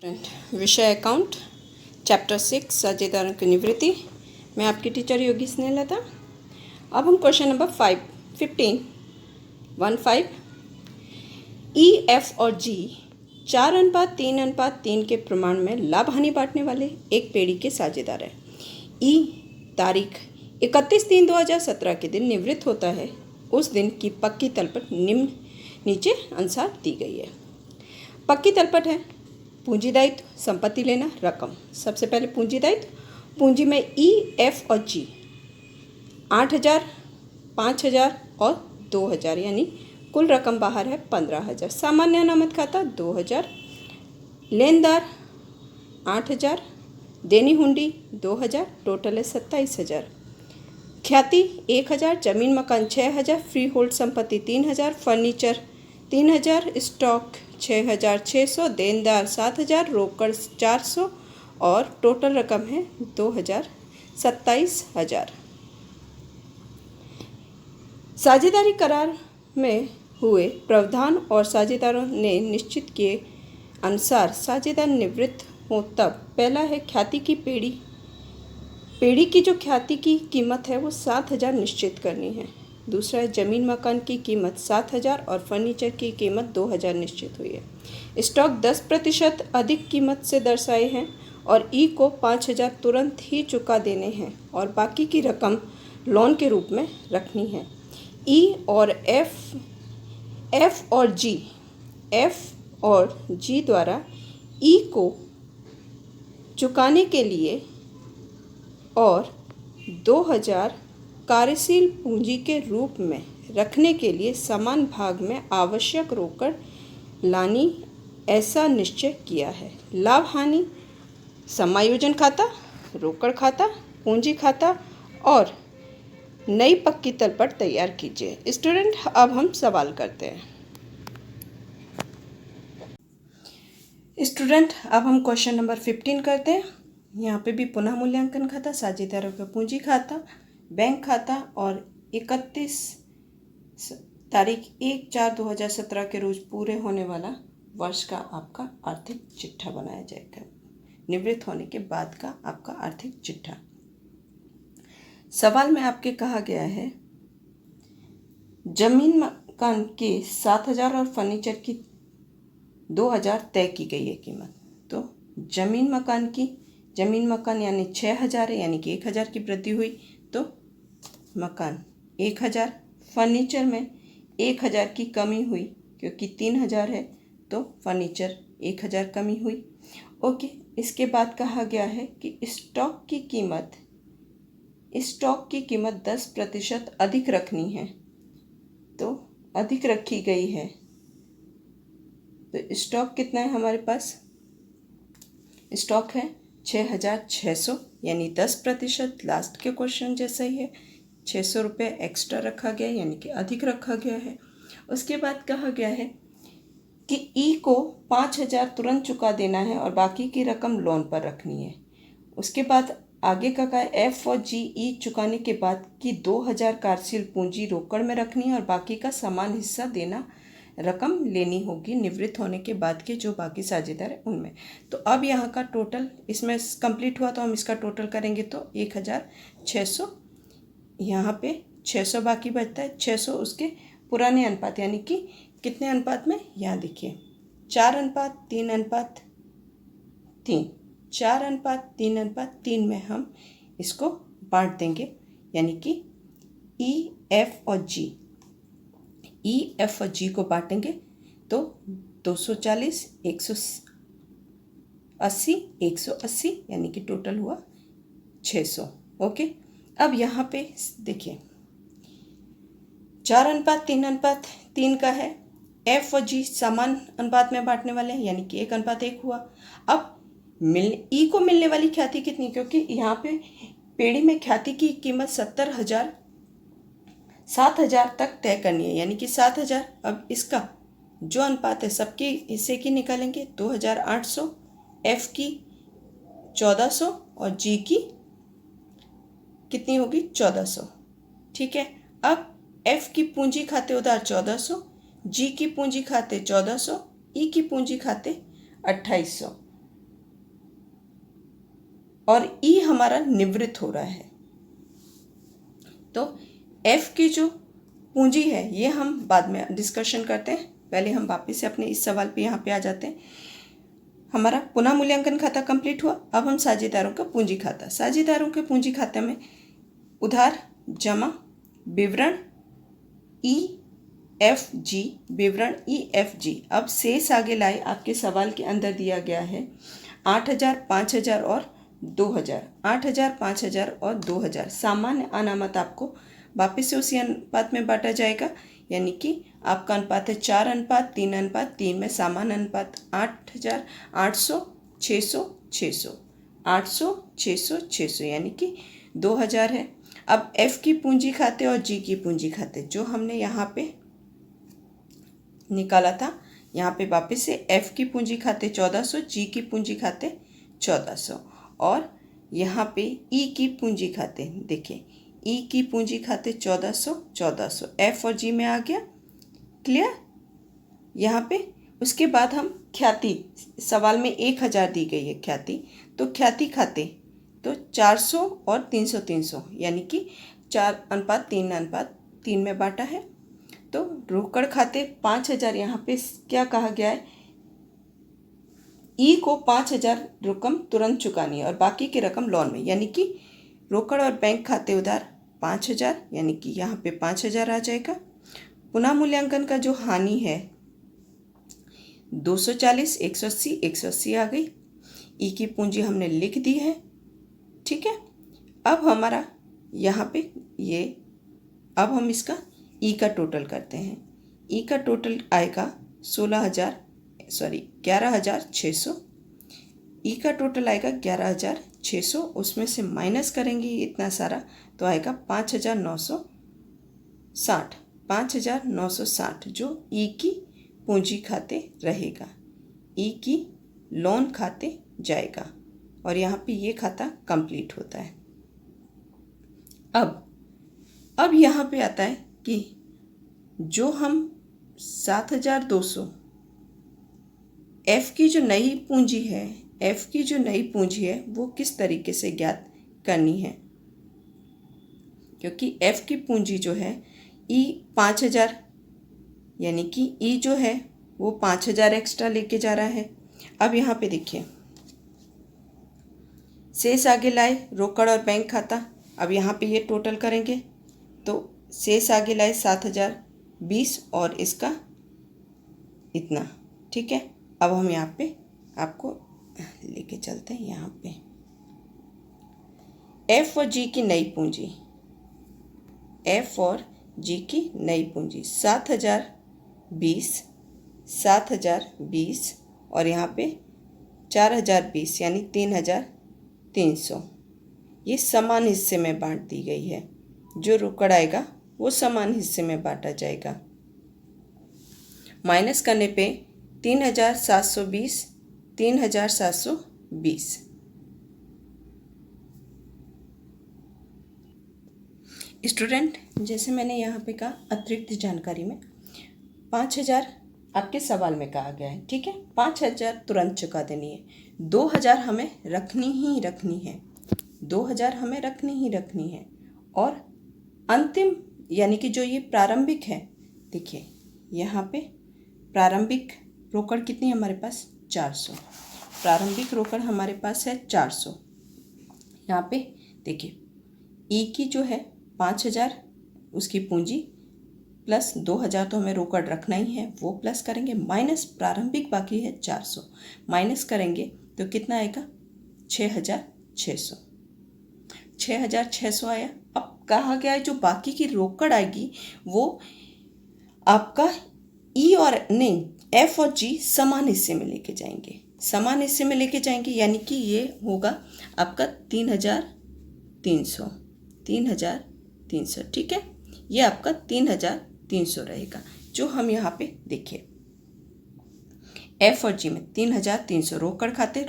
विषय account chapter 6 साझेदारों की निवृत्ति। मैं आपकी टीचर योगी स्नेहलता। अब हम क्वेश्चन नंबर 15 ई एफ और जी 4:3:3 के प्रमाण में लाभ हानि बांटने वाले एक पेड़ी के साझेदार हैं। ई तारीख 31/3/2017 के दिन निवृत्त होता है। उस दिन की पक्की तलपट निम्न नीचे अनुसार दी गई है। पक्की तलपट है पूंजी दायित्व, संपत्ति लेना, रकम। सबसे पहले पूंजी दायित्व। पूंजी में ई एफ और जी 8,000, 5,000 और 2,000 यानी कुल रकम बाहर है 15,000। सामान्य अनामत खाता 2,000, लेनदार 8,000, देनी हुंडी 2,000, टोटल है 27,000। ख्याति 1,000, जमीन मकान 6,000, फ्री होल्ड संपत्ति 3,000, फर्नीचर 3,000, स्टॉक 6,600, देनदार 7,000, रोकड़ 400 और टोटल रकम है 2,000, 27,000। साझेदारी करार में हुए प्रावधान और साझेदारों ने निश्चित किए अनुसार साझेदार निवृत्त हो तब पहला है ख्याति की पेड़ी की जो ख्याति की कीमत है वो 7,000 निश्चित करनी है। दूसरा है जमीन मकान की कीमत 7,000 और फर्नीचर की कीमत 2,000 निश्चित हुई है। स्टॉक 10% अधिक कीमत से दर्शाए हैं और ई को 5,000 तुरंत ही चुका देने हैं और बाकी की रकम लोन के रूप में रखनी है। ई और एफ और जी द्वारा ई को चुकाने के लिए और 2,000 कार्यशील पूंजी के रूप में रखने के लिए समान भाग में आवश्यक रोकड़ लानी ऐसा निश्चय किया है। लाभ हानि समायोजन खाता, रोकड़ खाता, पूंजी खाता और नई पक्की तलपट तैयार कीजिए। स्टूडेंट, अब हम सवाल करते हैं। स्टूडेंट, अब हम क्वेश्चन नंबर 15 करते हैं। यहाँ पे भी पुनः मूल्यांकन खाता, साझेदारों का पूंजी खाता, बैंक खाता और 31 तारीख 1/4/2017 के रोज पूरे होने वाला वर्ष का आपका आर्थिक चिट्ठा बनाया जाएगा। निवृत्त होने के बाद का आपका आर्थिक चिट्ठा। सवाल में आपके कहा गया है जमीन मकान की 7,000 और फर्नीचर की 2,000 तय की गई है कीमत। तो जमीन मकान यानी 6,000 है, यानी कि 1,000 की वृद्धि हुई तो मकान 1,000। फर्नीचर में 1,000 की कमी हुई क्योंकि 3,000 है तो फर्नीचर 1,000 कमी हुई। ओके, इसके बाद कहा गया है कि स्टॉक की कीमत 10% अधिक रखनी है तो अधिक रखी गई है। तो स्टॉक कितना है हमारे पास? स्टॉक है 6,600 यानी 10%। लास्ट के क्वेश्चन जैसा ही है, 600 रुपये एक्स्ट्रा रखा गया यानी कि अधिक रखा गया है। उसके बाद कहा गया है कि ई को 5,000 तुरंत चुका देना है और बाकी की रकम लोन पर रखनी है। उसके बाद आगे का कहा एफ और जी ई चुकाने के बाद की 2,000 कार्यशील पूंजी रोकड़ में रखनी है और बाकी का समान हिस्सा देना रकम लेनी होगी निवृत्त होने के बाद के जो बाकी साझेदार है उनमें। तो अब यहाँ का टोटल इसमें कंप्लीट हुआ तो हम इसका टोटल करेंगे तो 1,600, यहाँ पे 600 बाकी बचता है। 600 उसके पुराने अनुपात यानी कि कितने अनुपात में? यहाँ देखिए 4:3:3, 4:3:3 में हम इसको बांट देंगे यानी कि ई एफ और जी को बांटेंगे तो 240, 180, 180 यानी कि टोटल हुआ 600। ओके, अब यहाँ पे देखिए 4:3:3 का है। एफ और जी समान अनुपात में बांटने वाले हैं यानी कि 1:1 हुआ। अब ई को मिलने वाली ख्याति कितनी? क्योंकि यहाँ पे पेड़ी में ख्याति की कीमत 7,000 तक तय करनी है यानी कि 7,000। अब इसका जो अनुपात है सबके हिस्से की निकालेंगे 2,800, एफ की 1,400 और जी की कितनी होगी? 1,400। ठीक है, अब एफ की पूंजी खाते उधार 1,400, जी की पूंजी खाते 1,400, ई की पूंजी खाते 2,800। और ई हमारा निवृत्त हो रहा है। तो एफ की जो पूंजी है ये हम बाद में डिस्कशन करते हैं, पहले हम वापस से अपने इस सवाल पे यहाँ पे आ जाते हैं। हमारा पुनः मूल्यांकन खाता कंप्लीट हुआ। अब हम साझेदारों का पूंजी खाता, साझेदारों के पूंजी खाते में उधार जमा विवरण EFG, विवरण EFG। अब शेष आगे लाए, आपके सवाल के अंदर दिया गया है 8,000, 5,000 और 2,000, 8,000, 5,000 और 2,000। सामान्य अनामत आपको वापस से उसी अनुपात में बांटा जाएगा, यानी कि आपका अनुपात है 4:3:3 में सामान्य अनुपात 8,000, 800, 600, 600, 800, 600, 600 यानी कि 2,000 है। अब एफ की पूंजी खाते और जी की पूंजी खाते जो हमने यहाँ पे निकाला था, यहाँ पे वापस से एफ की पूंजी खाते 1400, जी की पूंजी खाते 1400 और यहाँ पे ई की पूंजी खाते, देखिए ई की पूंजी खाते 1400, 1400 एफ और जी में आ गया। क्लियर? यहाँ पे उसके बाद हम ख्याति, सवाल में 1,000 दी गई है ख्याति, तो ख्याति खाते तो 400 और 300, 300 यानी कि 4:3:3 में बांटा है। तो रोकड़ खाते 5,000, यहाँ पे क्या कहा गया है, ई को 5,000 रकम तुरंत चुकानी है और बाकी की रकम लोन में, यानी कि रोकड़ और बैंक खाते उधार 5,000, यानी कि यहाँ पे 5,000 आ जाएगा। पुनः मूल्यांकन का जो हानि है 240, 180, 180 आ गई। ई की पूंजी हमने लिख दी है, ठीक है। अब हमारा यहाँ पे ये, अब हम इसका ई का टोटल करते हैं। ई का टोटल आएगा 11,600। ई का टोटल आएगा 11,600, उसमें से माइनस करेंगे इतना सारा तो आएगा 5,960, 5,960 जो ई की पूंजी खाते रहेगा, ई की लोन खाते जाएगा और यहाँ पे ये खाता कंप्लीट होता है। अब यहाँ पे आता है कि जो हम 7,200 एफ की जो नई पूंजी है, एफ की जो नई पूंजी है वो किस तरीके से ज्ञात करनी है, क्योंकि एफ की पूंजी जो है ई 5,000, यानी कि ई जो है वो 5,000 एक्स्ट्रा लेके जा रहा है। अब यहाँ पे देखिए शेष आगे लाए रोकड़ और बैंक खाता, अब यहाँ पे ये टोटल करेंगे तो शेष आगे लाए 7,020 और इसका इतना, ठीक है। अब हम यहाँ पे आपको लेके चलते हैं, यहाँ पे एफ और जी की नई पूंजी, एफ और जी की नई पूंजी 7,020, 7,020 और यहाँ पे 4,020 यानी 3,300, ये समान हिस्से में बांट दी गई है। जो रोकड़ आएगा वो समान हिस्से में बांटा जाएगा। माइनस करने पे 3,720, 3,720। स्टूडेंट, जैसे मैंने यहाँ पे कहा अतिरिक्त जानकारी में 5,000 आपके सवाल में कहा गया है, ठीक है। 5,000 तुरंत चुका देनी है, 2,000 हमें रखनी ही रखनी है, 2,000 हमें रखनी ही रखनी है और अंतिम यानी कि जो ये प्रारंभिक है, देखिए यहाँ पे प्रारंभिक रोकड़ कितनी है हमारे पास 400, प्रारंभिक रोकड़ हमारे पास है 400। यहाँ पे देखिए ई की जो है 5,000 उसकी पूंजी प्लस 2,000 तो हमें रोकड़ रखना ही है, वो प्लस करेंगे, माइनस प्रारंभिक बाकी है 400, माइनस करेंगे तो कितना आएगा 6,600, 6,600 आया। अब कहा गया है जो बाकी की रोकड़ आएगी वो आपका ई और नहीं एफ और जी समान हिस्से में लेके जाएंगे, समान हिस्से में लेके जाएंगे, यानी कि ये होगा आपका 3,300, 3,300, ठीक है। ये आपका 3,300 रहेगा। जो हम यहाँ पे देखिए एफ और जी में 3,300 रोकड़ खाते,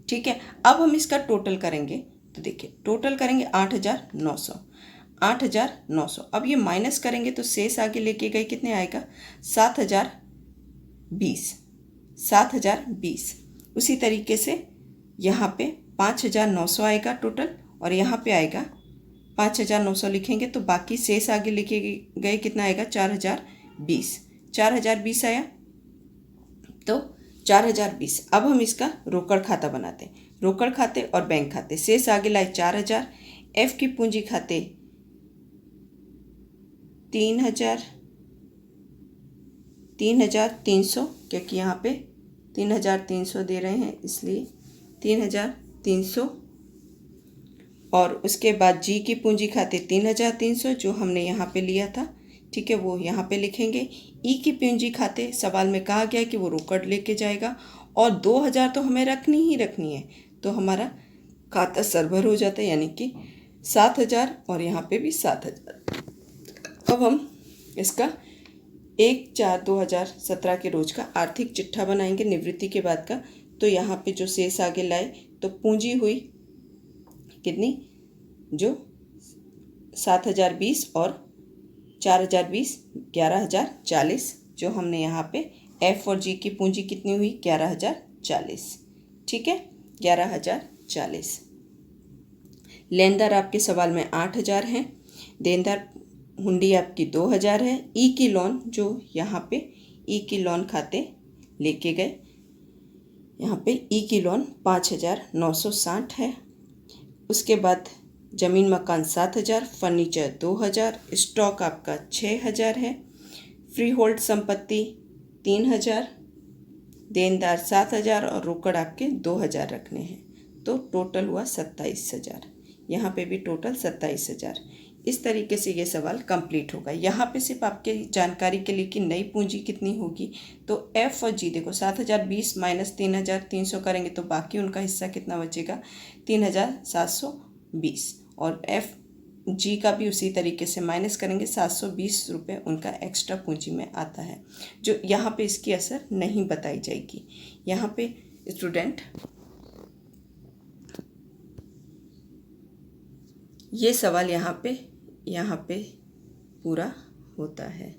ठीक है। अब हम इसका टोटल करेंगे तो देखिए टोटल करेंगे 8,900, 8,900। अब ये माइनस करेंगे तो शेष आगे लेके गए कितने आएगा 7,020, 7,020। उसी तरीके से यहाँ पे 5,900 आएगा टोटल, और यहाँ पे आएगा 5,900 लिखेंगे तो बाकी शेष आगे लिखे गए कितना आएगा 4,020। 4,020 आया तो 4,020। अब हम इसका रोकड़ खाता बनाते हैं। रोकड़ खाते और बैंक खाते, शेष आगे लाए 4,000। एफ की पूंजी खाते 3,300, क्योंकि यहाँ पे 3,300 दे रहे हैं इसलिए 3,300। और उसके बाद जी की पूंजी खाते 3,300 जो हमने यहाँ पे लिया था, ठीक है, वो यहाँ पे लिखेंगे। ई की पूंजी खाते सवाल में कहा गया कि वो रोकड़ लेके जाएगा, और 2,000 तो हमें रखनी ही रखनी है, तो हमारा खाता सरभर हो जाता है, यानी कि 7,000, और यहाँ पे भी 7,000। अब हम इसका 1/4/2017 के रोज का आर्थिक चिट्ठा बनाएंगे निवृत्ति के बाद का। तो यहाँ पे जो शेष आगे लाए तो पूंजी हुई कितनी, जो 7,020 और 4,020 11,040, जो हमने यहाँ पे एफ और जी की पूंजी कितनी हुई 11,040, ठीक है, 11,040। लेनदार आपके सवाल में 8,000 हैं, देनदार हुंडी आपकी 2,000 है। ई की लोन जो यहाँ पे ई की लोन खाते लेके गए, यहाँ पे ई की लोन 5,960 है। उसके बाद ज़मीन मकान 7,000, फर्नीचर 2,000, स्टॉक आपका 6,000 है, फ्री होल्ड संपत्ति 3,000, देनदार 7,000 और रोकड़ आपके 2,000 रखने हैं, तो टोटल हुआ 27,000। यहाँ पे भी टोटल 27,000। इस तरीके से ये सवाल कंप्लीट होगा। यहाँ पे सिर्फ आपके जानकारी के लिए कि नई पूंजी कितनी होगी, तो एफ और जी देखो 7,020 माइनस 3,300 करेंगे तो बाकी उनका हिस्सा कितना बचेगा 3,720, और एफ जी का भी उसी तरीके से माइनस करेंगे, 720 रुपये उनका एक्स्ट्रा पूंजी में आता है, जो यहाँ पे इसकी असर नहीं बताई जाएगी। यहाँ पे स्टूडेंट ये सवाल यहाँ पे पूरा होता है।